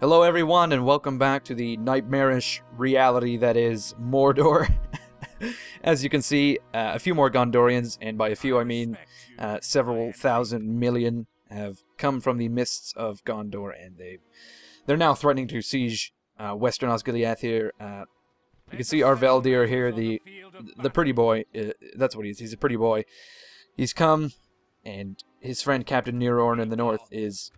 Hello everyone and welcome back to the nightmarish reality that is Mordor. As you can see, a few more Gondorians, and by a few I mean several thousand million, have come from the mists of Gondor, and they're now threatening to siege Western Osgiliath here. You can see our Valdir here, the pretty boy. That's what he is. He's a pretty boy. He's come, and his friend Captain Emyn Arnen in the north is.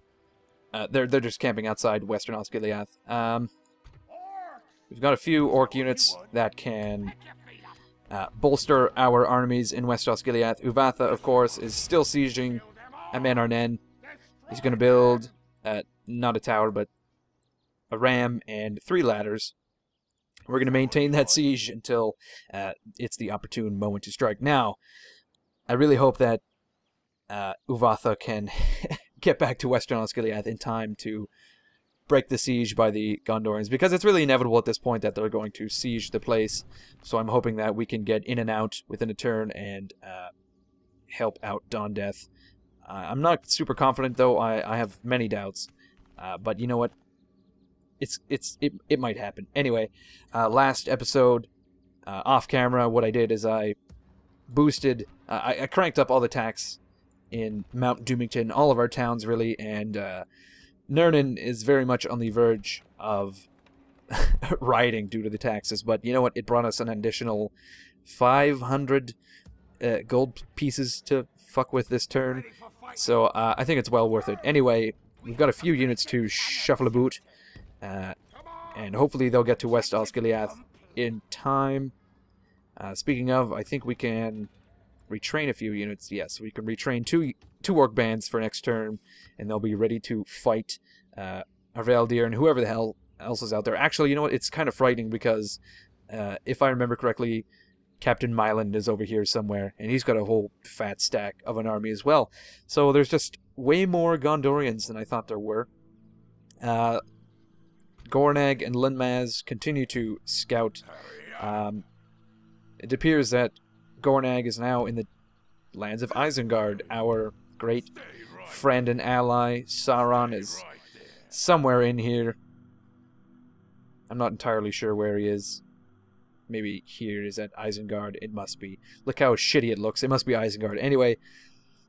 They're just camping outside Western Osgiliath. We've got a few orc units that can bolster our armies in West Osgiliath. Uvatha, of course, is still sieging Emyn Arnen. He's going to build not a tower, but a ram and 3 ladders. We're going to maintain that siege until it's the opportune moment to strike. Now, I really hope that Uvatha can get back to Western Osgiliath in time to break the siege by the Gondorians, because it's really inevitable at this point that they're going to siege the place. So I'm hoping that we can get in and out within a turn and help out Dawndeath. I'm not super confident though. I have many doubts, but you know what? It might happen. Anyway, last episode, off camera, what I did is I boosted. I cranked up all the tax in Mount Doomington, all of our towns really, and Nernan is very much on the verge of rioting due to the taxes, but you know what, it brought us an additional 500 gold pieces to fuck with this turn, so I think it's well worth it. Anyway, we've got a few units to shuffle about, and hopefully they'll get to West Osgiliath in time. Speaking of, I think we can retrain a few units. Yes, we can retrain two orc bands for next turn, and they'll be ready to fight Valdir and whoever the hell else is out there. Actually, you know what? It's kind of frightening because if I remember correctly, Captain Myland is over here somewhere, and he's got a whole fat stack of an army as well. So there's just way more Gondorians than I thought there were. Gornag and Lunmaz continue to scout. It appears that Gornag is now in the lands of Isengard. Our great friend and ally Sauron is somewhere in here. I'm not entirely sure where he is. Maybe here is at Isengard. It must be. Look how shitty it looks. It must be Isengard. Anyway,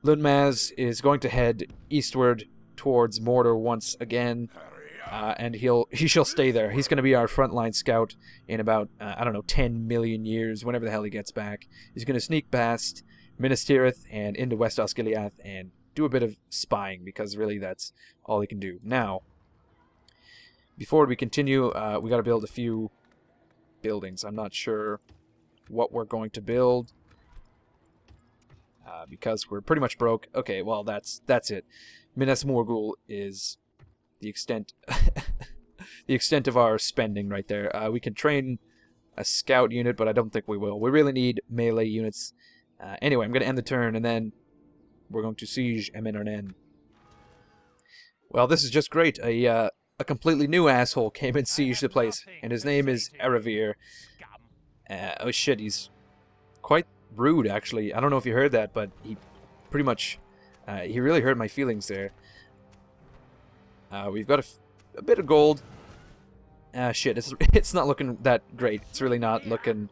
Lunmaz is going to head eastward towards Mordor once again. And he shall stay there. He's going to be our frontline scout in about, I don't know, 10 million years, whenever the hell he gets back. He's going to sneak past Minas Tirith and into West Osgiliath and do a bit of spying, because really that's all he can do. Now, before we continue, we got to build a few buildings. I'm not sure what we're going to build, because we're pretty much broke. Okay, well, that's it. Minas Morgul is the extent of our spending right there. We can train a scout unit, but I don't think we will. We really need melee units. Anyway, I'm going to end the turn, and then we're going to siege Emyn Arnen. Well, this is just great. A completely new asshole came and sieged the place, and his name is Eravir. Oh shit, he's quite rude, actually. I don't know if you heard that, but he pretty much, he really hurt my feelings there. We've got a bit of gold. Shit, it's not looking that great. It's really not looking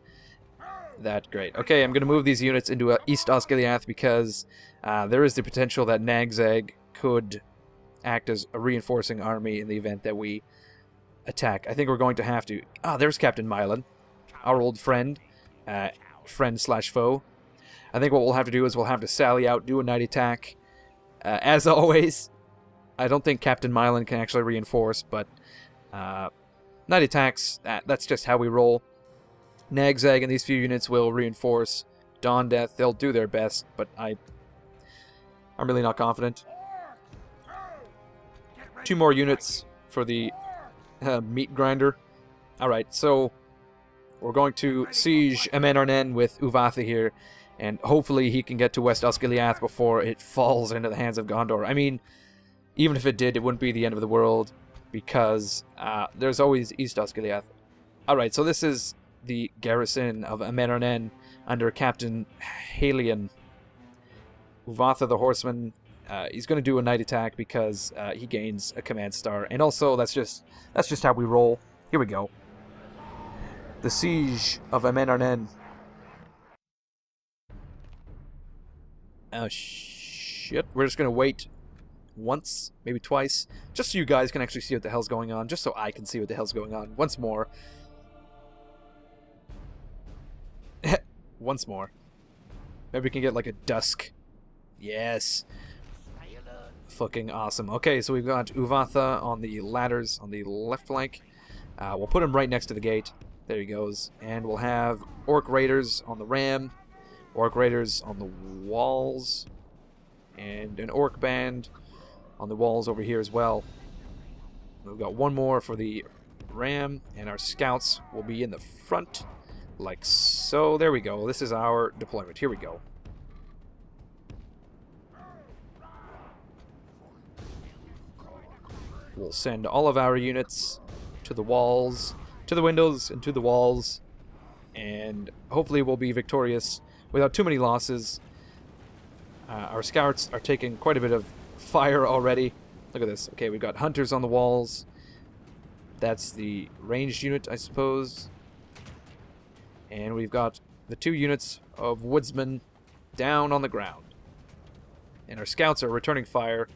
that great. Okay, I'm going to move these units into East Osgiliath, because there is the potential that Nagzag could act as a reinforcing army in the event that we attack. I think we're going to have to. Ah, there's Captain Mylan, our old friend. Friend/foe. I think what we'll have to do is we'll have to sally out, do a night attack. As always, I don't think Captain Mylan can actually reinforce, but night attacks, that's just how we roll. Nagzag and these few units will reinforce. Dawndeath, they'll do their best, but I'm really not confident. 2 more units for the meat grinder. Alright, so we're going to siege Emyn Arnen with Uvatha here, and hopefully he can get to West Osgiliath before it falls into the hands of Gondor. I mean, even if it did, it wouldn't be the end of the world, because there's always East Osgiliath. Alright, so this is the garrison of Emyn Arnen under Captain Halion. Uvatha the horseman He's going to do a night attack because he gains a command star, and also that's just how we roll. Here we go. The siege of Emyn Arnen. Oh shit! We're just going to wait once, maybe twice, just so you guys can actually see what the hell's going on, just so I can see what the hell's going on. Once more. Once more. Maybe we can get like a dusk. Yes. Fucking awesome. Okay, so we've got Uvatha on the ladders on the left flank. We'll put him right next to the gate. There he goes. And we'll have Orc Raiders on the ram, Orc Raiders on the walls, and an Orc band on the walls over here as well. We've got one more for the ram, and our scouts will be in the front, like so. There we go. This is our deployment. Here we go. We'll send all of our units to the walls, to the windows, and to the walls, and hopefully we'll be victorious without too many losses. Our scouts are taking quite a bit of fire already. Look at this. Okay, we've got hunters on the walls. That's the ranged unit, I suppose. And we've got the 2 units of woodsmen down on the ground. And our scouts are returning fire.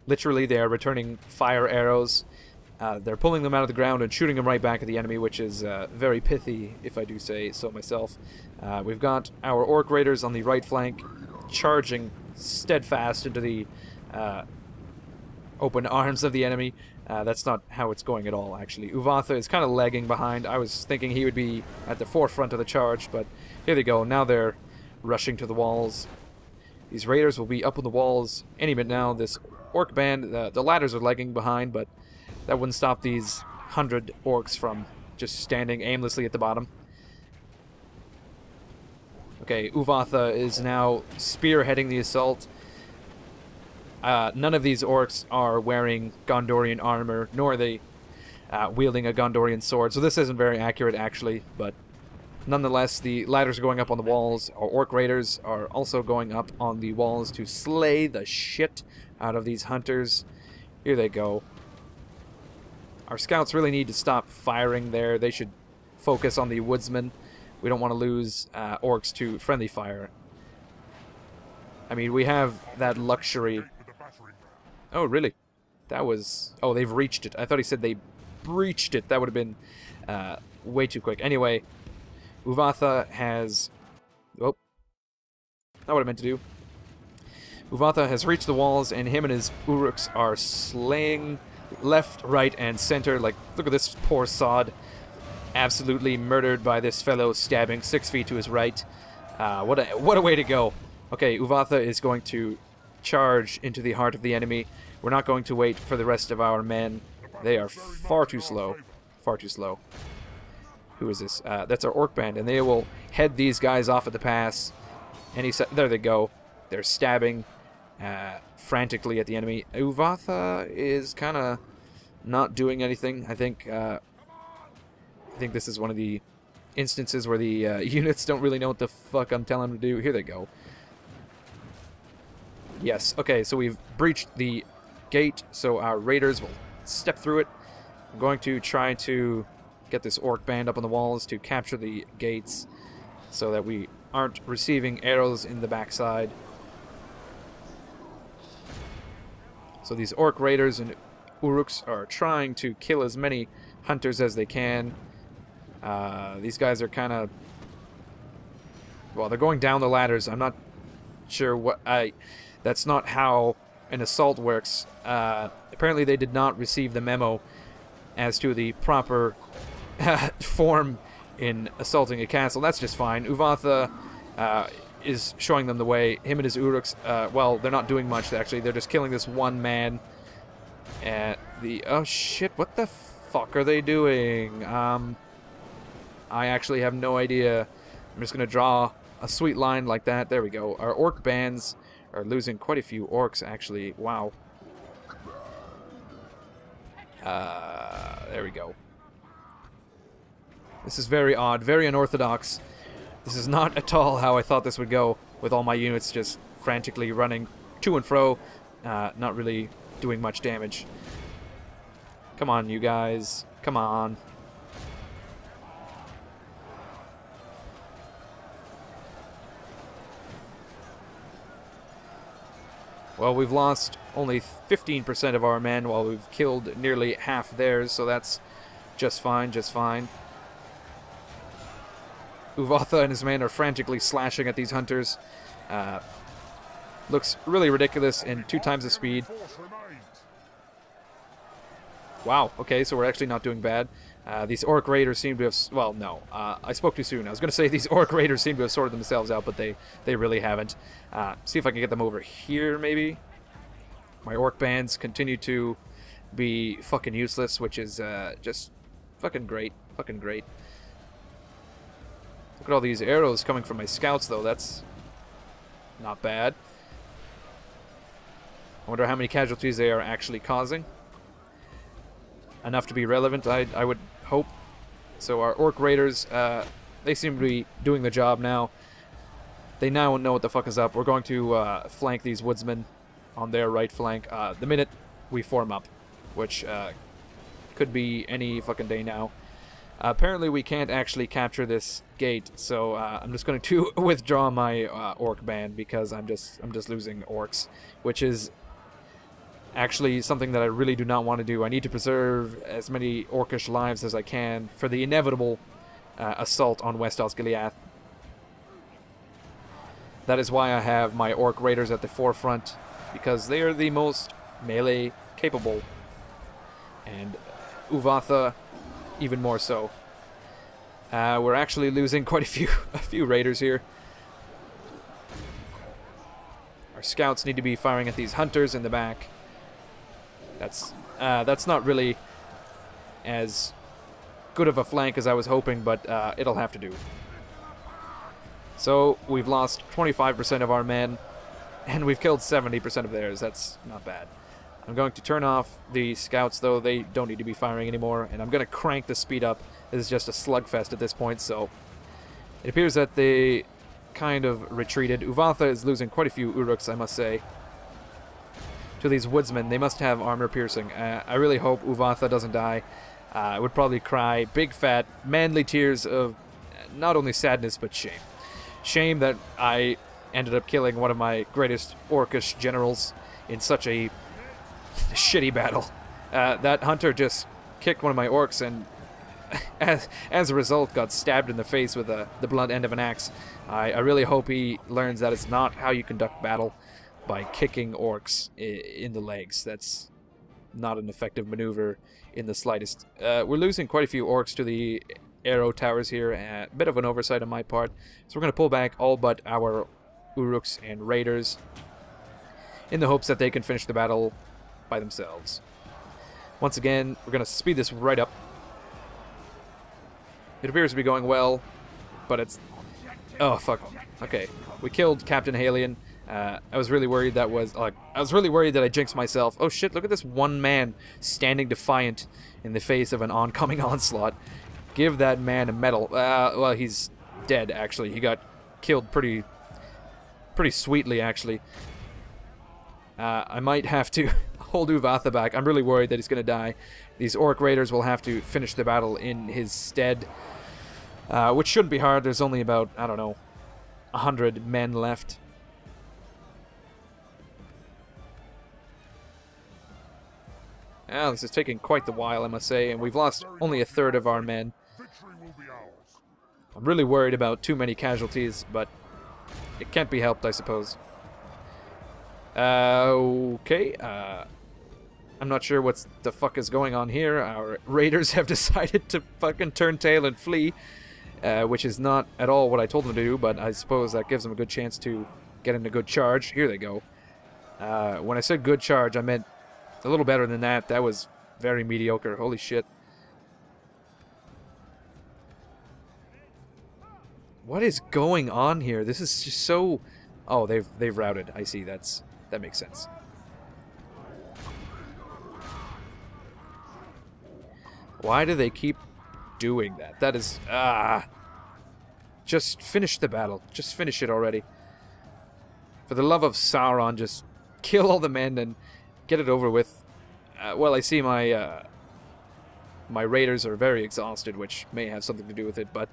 Literally, they are returning fire arrows. They're pulling them out of the ground and shooting them right back at the enemy, which is very pithy, if I do say so myself. We've got our Orc Raiders on the right flank, charging steadfast into the open arms of the enemy. That's not how it's going at all, actually. Uvatha is kind of lagging behind. I was thinking he would be at the forefront of the charge, but here they go. Now they're rushing to the walls. These raiders will be up on the walls any minute now. This Orc band, the ladders are lagging behind, but that wouldn't stop these 100 orcs from just standing aimlessly at the bottom. Okay, Uvatha is now spearheading the assault. None of these orcs are wearing Gondorian armor, nor are they wielding a Gondorian sword, so this isn't very accurate, actually, but nonetheless, the ladders are going up on the walls. Our Orc Raiders are also going up on the walls to slay the shit out of these hunters. Here they go. Our scouts really need to stop firing there. They should focus on the woodsmen. We don't want to lose orcs to friendly fire. I mean, we have that luxury. Oh, really? That was... Oh, they've reached it. I thought he said they breached it. That would have been way too quick. Anyway, Uvatha has... Oh. Not what I meant to do. Uvatha has reached the walls, and him and his Uruks are slaying left, right, and center. Like, look at this poor sod. Absolutely murdered by this fellow stabbing 6 feet to his right. What a way to go. Okay, Uvatha is going to charge into the heart of the enemy. We're not going to wait for the rest of our men. They are far too slow. Far too slow. Who is this? That's our Orc band, and they will head these guys off at the pass. And there they go. They're stabbing frantically at the enemy. Uvatha is kind of not doing anything. I think this is one of the instances where the units don't really know what the fuck I'm telling them to do. Here they go. Yes, okay, so we've breached the gate, so our raiders will step through it. I'm going to try to get this Orc band up on the walls to capture the gates so that we aren't receiving arrows in the backside. So these Orc Raiders and Uruks are trying to kill as many hunters as they can. These guys are kind of... Well, they're going down the ladders. I'm not sure what... That's not how an assault works. Apparently they did not receive the memo as to the proper form in assaulting a castle. That's just fine. Uvatha is showing them the way. Him and his Uruks, well, they're not doing much, actually. They're just killing this one man. Oh, shit, what the fuck are they doing? I actually have no idea. I'm just going to draw a sweet line like that. There we go. Our Orc bands are losing quite a few orcs, actually. Wow. There we go. This is very odd, very unorthodox. This is not at all how I thought this would go, with all my units just frantically running to and fro. not really doing much damage. Come on, you guys. Come on. Well, we've lost only 15% of our men while we've killed nearly half theirs, so that's just fine, just fine. Uvatha and his men are frantically slashing at these hunters. Looks really ridiculous in 2 times the speed. Wow, okay, so we're actually not doing bad. These Orc Raiders seem to have... Well, no, I spoke too soon. I was going to say these Orc Raiders seem to have sorted themselves out, but they really haven't. See if I can get them over here, maybe? My Orc bands continue to be fucking useless, which is just fucking great. Fucking great. Look at all these arrows coming from my scouts, though. That's not bad. I wonder how many casualties they are actually causing. Enough to be relevant, I would hope. So our Orc Raiders, they seem to be doing the job now. They now know what the fuck is up. We're going to flank these woodsmen on their right flank the minute we form up, which could be any fucking day now. Apparently we can't actually capture this gate, so I'm just going to withdraw my Orc band because I'm just losing Orcs, which is actually something that I really do not want to do. I need to preserve as many Orcish lives as I can for the inevitable assault on West Osgiliath. That is why I have my Orc Raiders at the forefront, because they are the most melee capable, and Uvatha even more so. We're actually losing quite a few raiders here. Our scouts need to be firing at these hunters in the back. That's not really as good of a flank as I was hoping, but it'll have to do. So we've lost 25% of our men, and we've killed 70% of theirs. That's not bad. I'm going to turn off the scouts, though. They don't need to be firing anymore, and I'm going to crank the speed up. This is just a slugfest at this point, so it appears that they kind of retreated. Uvatha is losing quite a few Uruks, I must say, to these woodsmen. They must have armor piercing. I really hope Uvatha doesn't die. I would probably cry big fat manly tears of not only sadness but shame. Shame that I ended up killing one of my greatest Orcish generals in such a shitty battle. That hunter just kicked one of my orcs and as a result got stabbed in the face with the blunt end of an axe. I really hope he learns that it's not how you conduct battle, by kicking orcs in the legs. That's not an effective maneuver in the slightest. We're losing quite a few orcs to the arrow towers here. A bit of an oversight on my part. So we're going to pull back all but our Uruks and Raiders in the hopes that they can finish the battle by themselves. Once again, we're going to speed this right up. It appears to be going well, but it's... Oh, fuck. Okay. We killed Captain Halion. I was really worried that was... I was really worried that I jinxed myself. Oh shit, look at this one man standing defiant in the face of an oncoming onslaught. Give that man a medal. Well, he's dead, actually. He got killed pretty sweetly, actually. I might have to hold Uvatha back. I'm really worried that he's going to die. These Orc Raiders will have to finish the battle in his stead, which shouldn't be hard. There's only about, I don't know, 100 men left. This is taking quite the while, I must say, and we've lost only a third of our men. I'm really worried about too many casualties, but it can't be helped, I suppose. Okay, I'm not sure what the fuck is going on here. Our raiders have decided to fucking turn tail and flee, which is not at all what I told them to do, but I suppose that gives them a good chance to get in a good charge. Here they go. When I said good charge, I meant a little better than that. That was very mediocre. Holy shit. What is going on here? This is just so... Oh, they've routed. I see. That makes sense. Why do they keep doing that? That is... Just finish the battle. Just finish it already. For the love of Sauron, just kill all the men and get it over with. Well, I see my my raiders are very exhausted, which may have something to do with it, but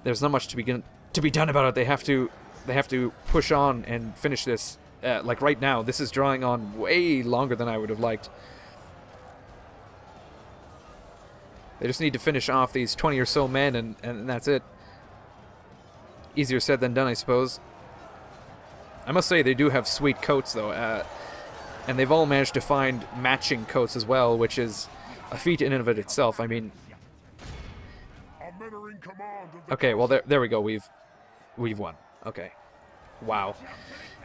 there's not much to be done about it. They have to push on and finish this. Like right now, this is drawing on way longer than I would have liked. They just need to finish off these 20 or so men, and that's it. Easier said than done, I suppose. I must say, they do have sweet coats, though. And they've all managed to find matching coats as well, which is a feat in and of it itself. I mean... Okay, well, there we go. We've won. Okay. Wow.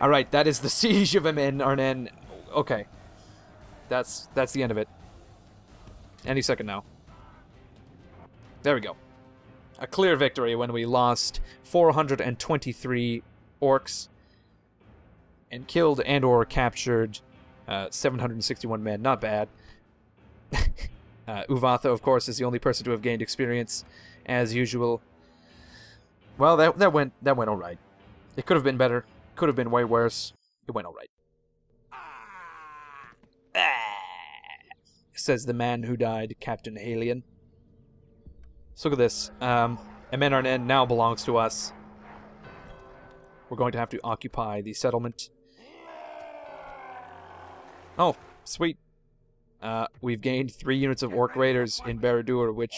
Alright, that is the siege of Emyn Arnen. Okay. That's the end of it. Any second now. There we go. A clear victory when we lost 423 orcs and killed and or captured 761 men. Not bad. Uvatha, of course, is the only person to have gained experience, as usual. Well, that went all right. It could have been better. Could have been way worse. It went all right. Says the man who died, Captain Alien. So look at this. Emyn Arnen now belongs to us. We're going to have to occupy the settlement. Oh, sweet. We've gained 3 units of Orc Raiders in Barad-dûr, which,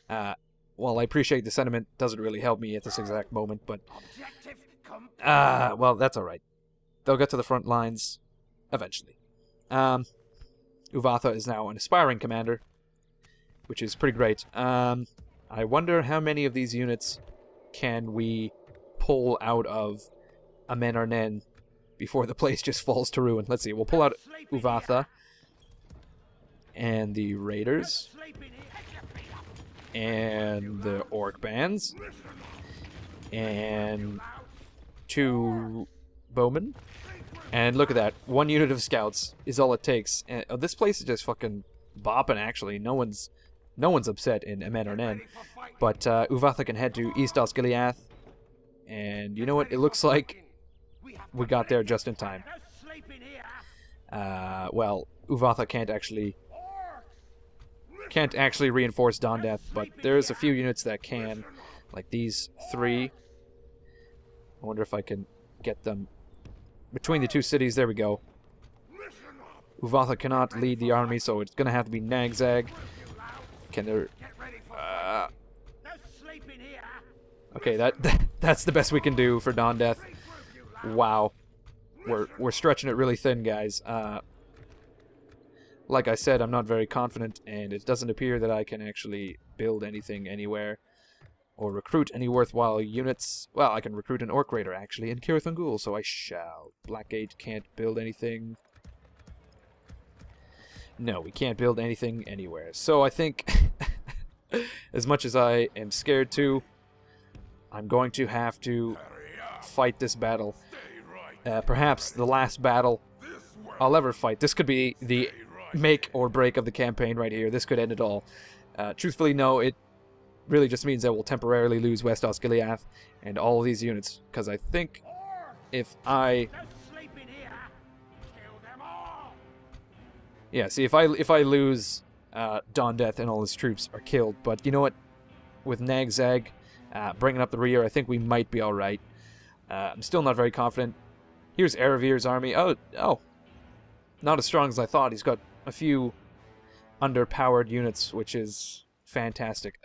well, I appreciate the sentiment. Doesn't really help me at this exact moment, but... well, that's alright. They'll get to the front lines eventually. Uvatha is now an aspiring commander, which is pretty great. I wonder how many of these units can we pull out of Emyn Arnen before the place just falls to ruin. Let's see, we'll pull out Uvatha and the raiders and the orc bands and 2 bowmen. And look at that, 1 unit of scouts is all it takes. And, this place is just fucking bopping, actually. No one's upset in Emyn Arnen. But Uvatha can head to East Osgiliath. And you know what? It looks like we got there just in time. Well, Uvatha can't actually reinforce Dawndeath, but there's a few units that can, like these 3. I wonder if I can get them between the 2 cities. There we go. Uvatha cannot lead the army, so it's gonna have to be Nagzag. Can there... okay, that's the best we can do for Dawndeath. Wow. We're stretching it really thin, guys. Like I said, I'm not very confident, and it doesn't appear that I can actually build anything anywhere or recruit any worthwhile units. Well, I can recruit an Orc Raider, actually, in Cirith Ungol, so I shall. Blackgate can't build anything. No, we can't build anything anywhere. So I think, as much as I am scared to, I'm going to have to fight this battle. Perhaps the last battle I'll ever fight. This could be the make or break of the campaign right here. This could end it all. Truthfully, no, it really just means I will temporarily lose West Osgiliath and all of these units, because I think if I... Yeah, see, if I lose Dawndeath and all his troops are killed, but you know what? With Nagzag bringing up the rear, I think we might be alright. I'm still not very confident. Here's Aravir's army. Oh, not as strong as I thought. He's got a few underpowered units, which is fantastic.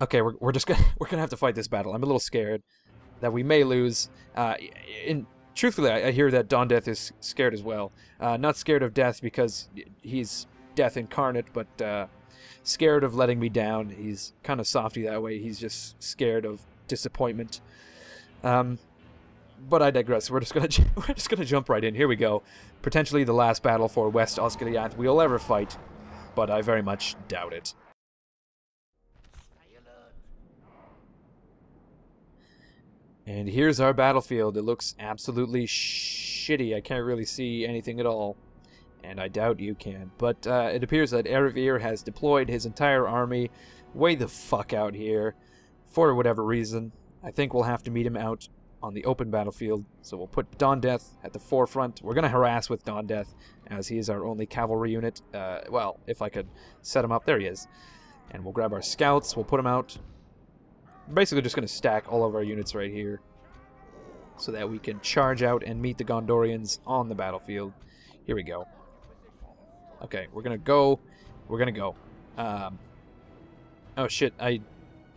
Okay, we're gonna have to fight this battle. I'm a little scared that we may lose. Truthfully, I hear that Dawndeath is scared as well. Not scared of death because he's death incarnate, but scared of letting me down. He's kind of softy that way. He's just scared of disappointment. But I digress. We're just gonna jump right in. Here we go. Potentially the last battle for West Osgiliath we'll ever fight, but I very much doubt it. And here's our battlefield. It looks absolutely shitty. I can't really see anything at all, and I doubt you can. But it appears that Aravir has deployed his entire army way the fuck out here for whatever reason. I think we'll have to meet him out on the open battlefield. So we'll put Dawndeath at the forefront. We're going to harass with Dawndeath, as he is our only cavalry unit. Well, if I could set him up. There he is. And we'll grab our scouts. We'll put them out. Basically just going to stack all of our units right here, so that we can charge out and meet the Gondorians on the battlefield. Here we go. Okay, we're going to go. We're going to go. Oh shit, I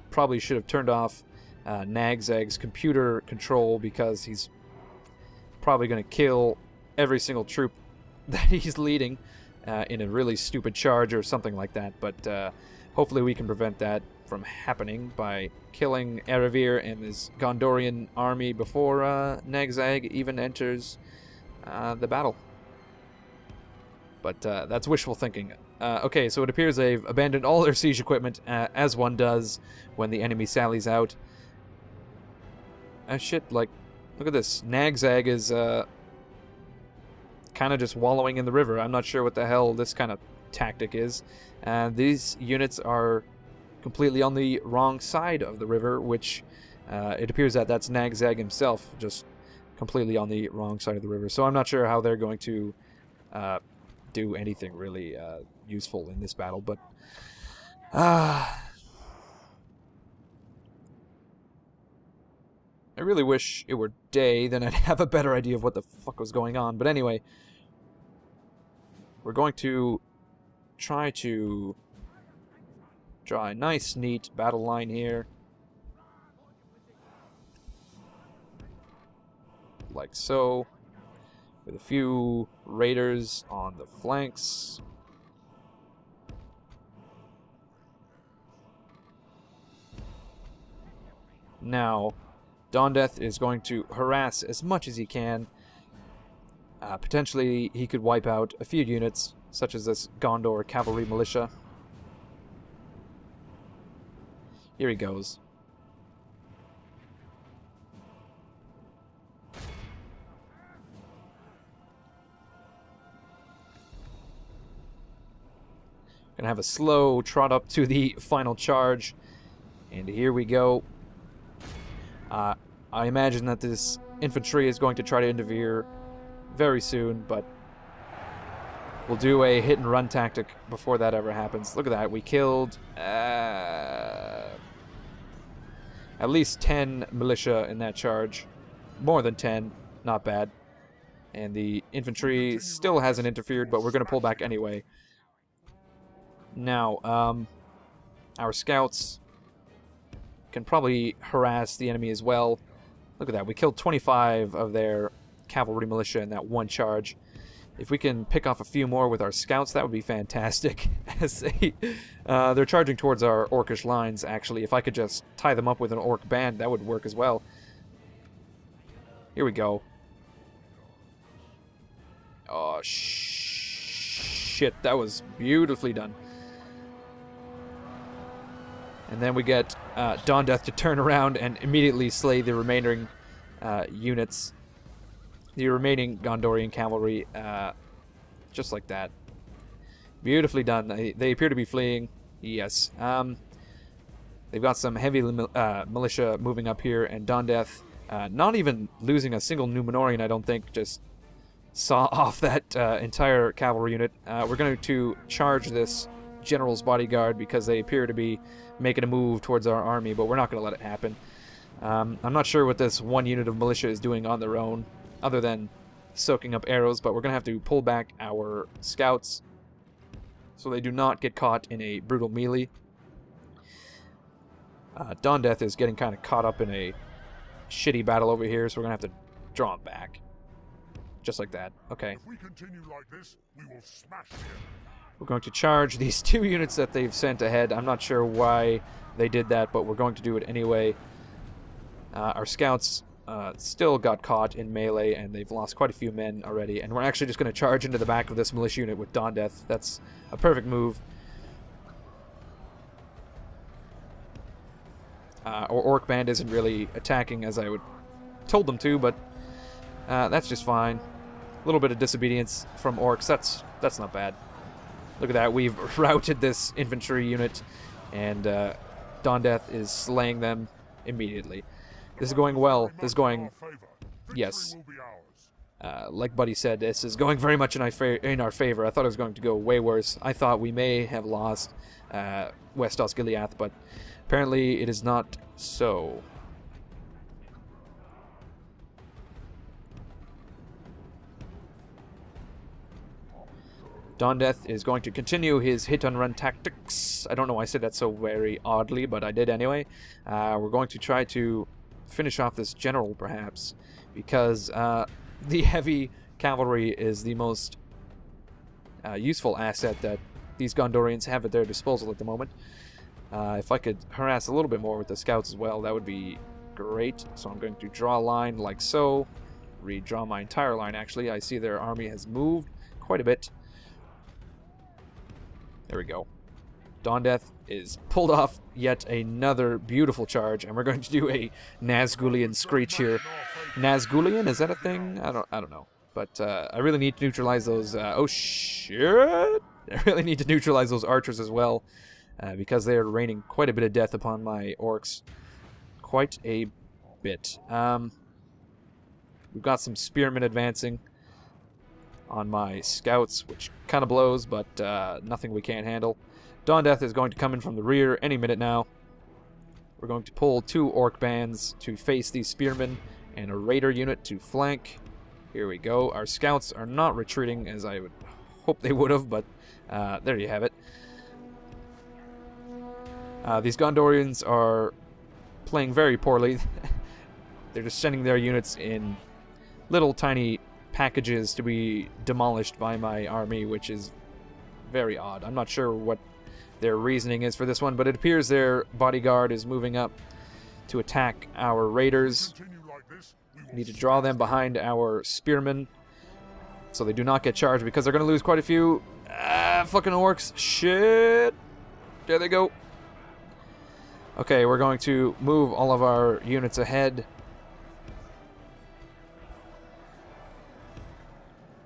probably should have turned off Nagzag's computer control, because he's probably going to kill every single troop that he's leading in a really stupid charge or something like that. But hopefully we can prevent that from happening by killing Erebir and his Gondorian army before Nagzag even enters the battle. But that's wishful thinking. Okay, so it appears they've abandoned all their siege equipment, as one does when the enemy sallies out. Shit, like, look at this. Nagzag is kind of just wallowing in the river. I'm not sure what the hell this kind of tactic is. These units are completely on the wrong side of the river, which it appears that that's Nagzag himself, just completely on the wrong side of the river. So I'm not sure how they're going to do anything really useful in this battle, but I really wish it were day, then I'd have a better idea of what the fuck was going on. But anyway, we're going to try to draw a nice, neat battle line here. Like so. With a few raiders on the flanks. Now, Dawndeath is going to harass as much as he can. Potentially, he could wipe out a few units, such as this Gondor cavalry militia. Here he goes. Gonna have a slow trot up to the final charge, and here we go. I imagine that this infantry is going to try to interfere very soon, but we'll do a hit and run tactic before that ever happens. Look at that, we killed at least 10 militia in that charge. More than 10, not bad. And the infantry still hasn't interfered, but we're going to pull back anyway. Now, our scouts can probably harass the enemy as well. Look at that, we killed 25 of their cavalry militia in that one charge. If we can pick off a few more with our scouts, that would be fantastic. As they're charging towards our orcish lines, actually. If I could just tie them up with an orc band, that would work as well. Here we go. Oh, shit, that was beautifully done. And then we get Dawndeath to turn around and immediately slay the remaining units. The remaining Gondorian cavalry, just like that. Beautifully done. They appear to be fleeing. Yes. They've got some heavy militia moving up here, and Dawndeath, not even losing a single Numenorian, I don't think, just saw off that entire cavalry unit. We're going to charge this general's bodyguard because they appear to be making a move towards our army, but we're not going to let it happen. I'm not sure what this one unit of militia is doing on their own, other than soaking up arrows, but we're going to have to pull back our scouts so they do not get caught in a brutal melee. Dawndeath is getting kind of caught up in a shitty battle over here, so we're going to have to draw him back. Just like that. Okay. If we continue like this, we will smash him. We're going to charge these 2 units that they've sent ahead. I'm not sure why they did that, but we're going to do it anyway. Our scouts still got caught in melee, and they've lost quite a few men already. And we're actually just going to charge into the back of this militia unit with Dawndeath. That's a perfect move. Our Orc Band isn't really attacking as I would told them to, but that's just fine. A little bit of disobedience from Orcs. That's not bad. Look at that, we've routed this infantry unit, and Dawndeath is slaying them immediately. This is going well. This is going... Our favor. Victory Yes. will be ours. Like Buddy said, this is going very much in our favor. I thought it was going to go way worse. I thought we may have lost West Osgiliath, but apparently it is not so. Dawndeath is going to continue his hit-and-run tactics. I don't know why I said that so very oddly, but I did anyway. We're going to try to finish off this general, perhaps, because the heavy cavalry is the most useful asset that these Gondorians have at their disposal at the moment. If I could harass a little bit more with the scouts as well, that would be great. So I'm going to draw a line like so. Redraw my entire line, actually. I see their army has moved quite a bit. There we go. Dawndeath is pulled off yet another beautiful charge, and we're going to do a Nazgulian screech here. Nazgulian, is that a thing? I don't know. But I really need to neutralize those. Oh shit! I really need to neutralize those archers as well, because they are raining quite a bit of death upon my orcs. Quite a bit. We've got some spearmen advancing on my scouts, which kind of blows, but nothing we can't handle. Dawndeath is going to come in from the rear any minute now. We're going to pull 2 orc bands to face these spearmen and a raider unit to flank. Here we go. Our scouts are not retreating as I would hope they would have, but there you have it. These Gondorians are playing very poorly. They're just sending their units in little tiny packages to be demolished by my army, which is very odd. I'm not sure what their reasoning is for this one, but it appears their bodyguard is moving up to attack our raiders. We need to draw them behind our spearmen so they do not get charged, because they're going to lose quite a few fucking orcs. Shit. There they go. Okay, we're going to move all of our units ahead.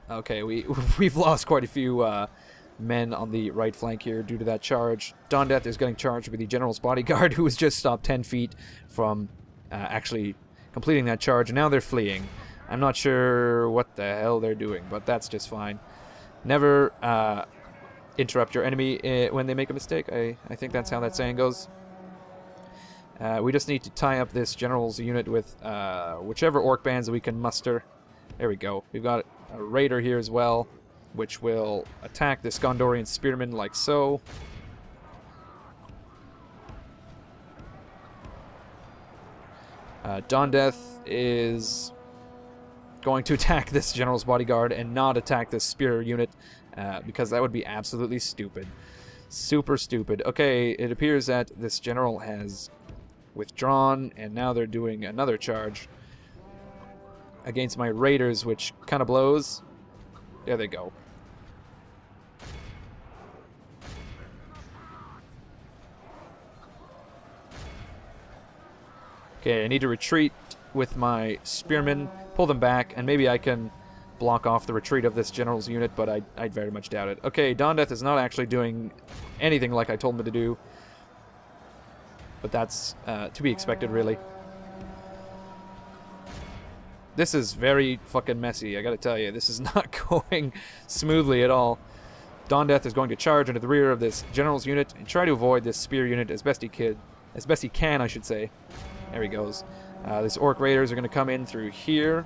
Okay, we've lost quite a few men on the right flank here due to that charge. Dawndeath is getting charged with the general's bodyguard, who was just stopped 10 feet from actually completing that charge, and now they're fleeing. I'm not sure what the hell they're doing, but that's just fine. Never interrupt your enemy when they make a mistake. I think that's how that saying goes. We just need to tie up this general's unit with whichever orc bands we can muster. There we go. We've got a raider here as well, which will attack this Gondorian spearman like so. Dawndeath is going to attack this general's bodyguard and not attack this spear unit, because that would be absolutely stupid. Super stupid. Okay, it appears that this general has withdrawn, and now they're doing another charge against my raiders, which kind of blows. There they go. Okay, I need to retreat with my spearmen, pull them back, and maybe I can block off the retreat of this general's unit, but I very much doubt it. Okay, Dawndeath is not actually doing anything like I told him to do, but that's to be expected, really. This is very fucking messy, I gotta tell you. This is not going smoothly at all. Dawndeath is going to charge into the rear of this general's unit and try to avoid this spear unit as best he can, I should say. There he goes. These orc raiders are going to come in through here.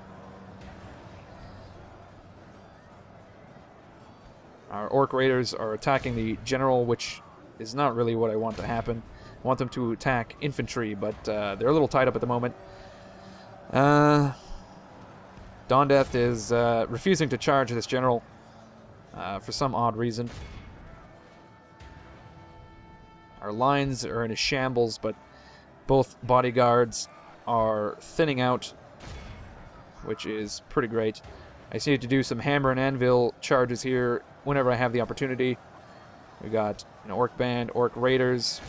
Our orc raiders are attacking the general, which is not really what I want to happen. I want them to attack infantry, but they're a little tied up at the moment. Dawndeath is refusing to charge this general for some odd reason. Our lines are in a shambles, but both bodyguards are thinning out, which is pretty great. I just need to do some hammer and anvil charges here whenever I have the opportunity. We got an orc band, orc raiders.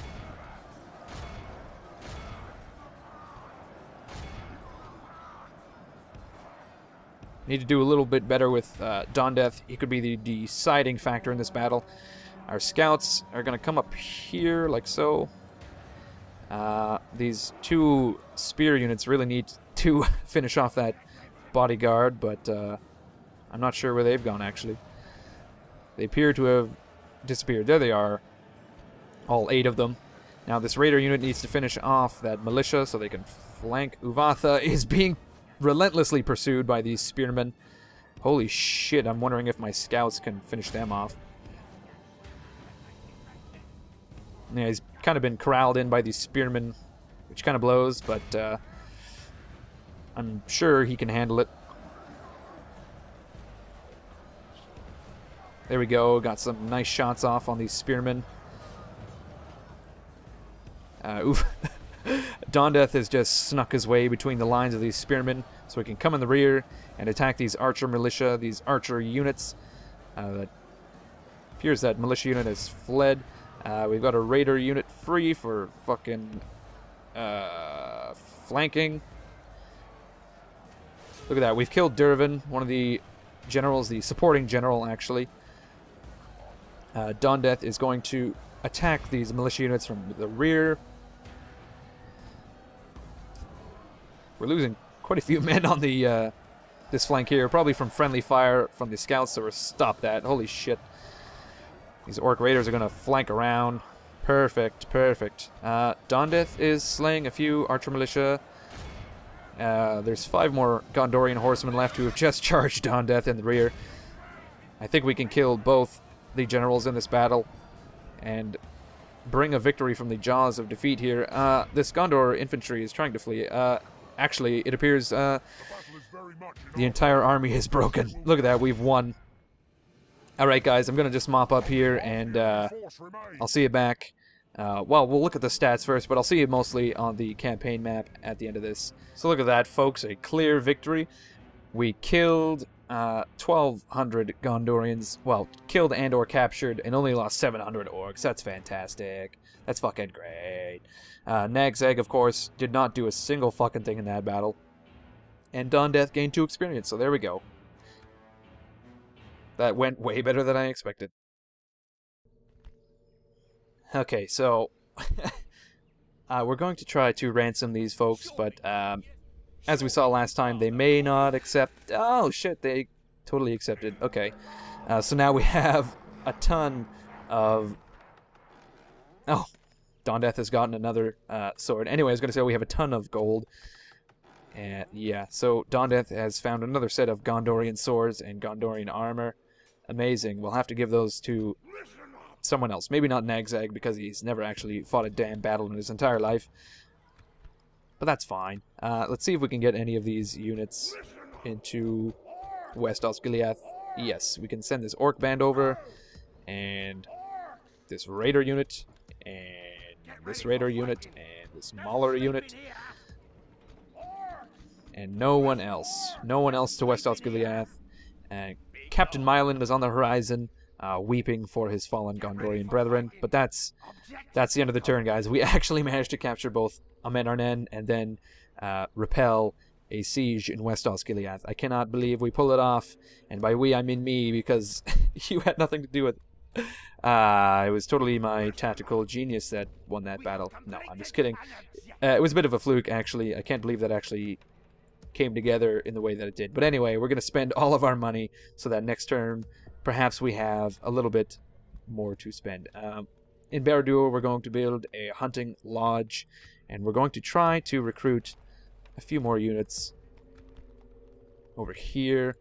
Need to do a little bit better with Dawndeath. He could be the deciding factor in this battle. Our scouts are going to come up here like so. These 2 spear units really need to finish off that bodyguard, but I'm not sure where they've gone, actually. They appear to have disappeared. There they are. All 8 of them. Now this raider unit needs to finish off that militia so they can flank. Uvatha is being relentlessly pursued by these spearmen. Holy shit, I'm wondering if my scouts can finish them off. Yeah, he's kind of been corralled in by these spearmen, which kind of blows, but I'm sure he can handle it. There we go, got some nice shots off on these spearmen. Dawndeath has just snuck his way between the lines of these spearmen, so he can come in the rear and attack these archer militia, these archer units. That appears that militia unit has fled. We've got a raider unit free for fucking flanking. Look at that, we've killed Dervin, one of the generals, the supporting general, actually. Dawndeath is going to attack these militia units from the rear. We're losing quite a few men on the this flank here, probably from friendly fire from the scouts, so we'll stop that. Holy shit. These orc raiders are going to flank around. Perfect, perfect. Dawndeath is slaying a few archer militia. There's 5 more Gondorian horsemen left who have just charged Dawndeath in the rear. I think we can kill both the generals in this battle and bring a victory from the jaws of defeat here. This Gondor infantry is trying to flee. Actually, it appears the entire army is broken. Look at that, we've won. Alright guys, I'm going to just mop up here and I'll see you back. Well, we'll look at the stats first, but I'll see you mostly on the campaign map at the end of this. So look at that, folks, a clear victory. We killed 1,200 Gondorians, well, killed and or captured, and only lost 700 orcs. That's fantastic. That's fucking great. Nagzag, of course, did not do a single fucking thing in that battle. And Dawndeath gained 2 experience, so there we go. That went way better than I expected. Okay, so we're going to try to ransom these folks, but as we saw last time, they may not accept. Oh shit, they totally accepted. Okay, so now we have a ton of. Oh, Dawndeath has gotten another sword. Anyway, I was going to say we have a ton of gold. And yeah, so Dawndeath has found another set of Gondorian swords and Gondorian armor. Amazing. We'll have to give those to someone else. Maybe not Nagzag, because he's never actually fought a damn battle in his entire life. But that's fine. Let's see if we can get any of these units into West Osgiliath. Yes, we can send this orc band over, and this raider unit, and this raider unit, and this mauler unit, and no one else. No one else to West Osgiliath. And Captain Mylan is on the horizon, weeping for his fallen Gondorian brethren. But that's the end of the turn, guys. We actually managed to capture both Emyn Arnen and then repel a siege in West Osgiliath. I cannot believe we pull it off, and by we I mean me, because you had nothing to do with it. It was totally my tactical genius that won that battle. No, I'm just kidding. It was a bit of a fluke, actually. I can't believe that actually came together in the way that it did. But anyway, we're going to spend all of our money so that next turn perhaps we have a little bit more to spend. In Barad-dûr, we're going to build a hunting lodge, and we're going to try to recruit a few more units over here.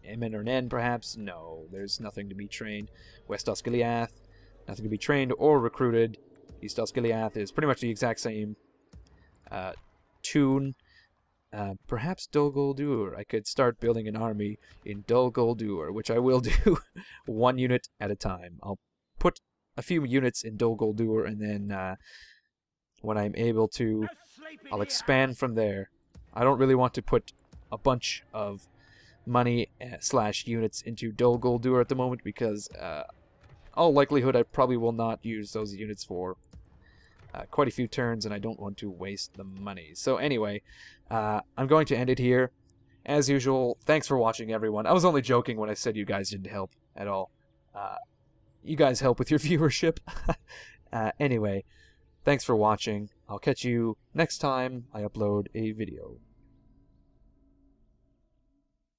Emyn Arnen, perhaps? No, there's nothing to be trained. West Osgiliath, nothing to be trained or recruited. East Osgiliath is pretty much the exact same tune. Perhaps Dol Guldur. I could start building an army in Dol Guldur, which I will do one unit at a time. I'll put a few units in Dol Guldur, and then when I'm able to, I'll expand from there. I don't really want to put a bunch of money / units into Dol Guldur at the moment, because all likelihood I probably will not use those units for quite a few turns, and I don't want to waste the money. So anyway, I'm going to end it here. As usual, thanks for watching, everyone. I was only joking when I said you guys didn't help at all. You guys help with your viewership. Anyway, Thanks for watching. I'll catch you next time I upload a video.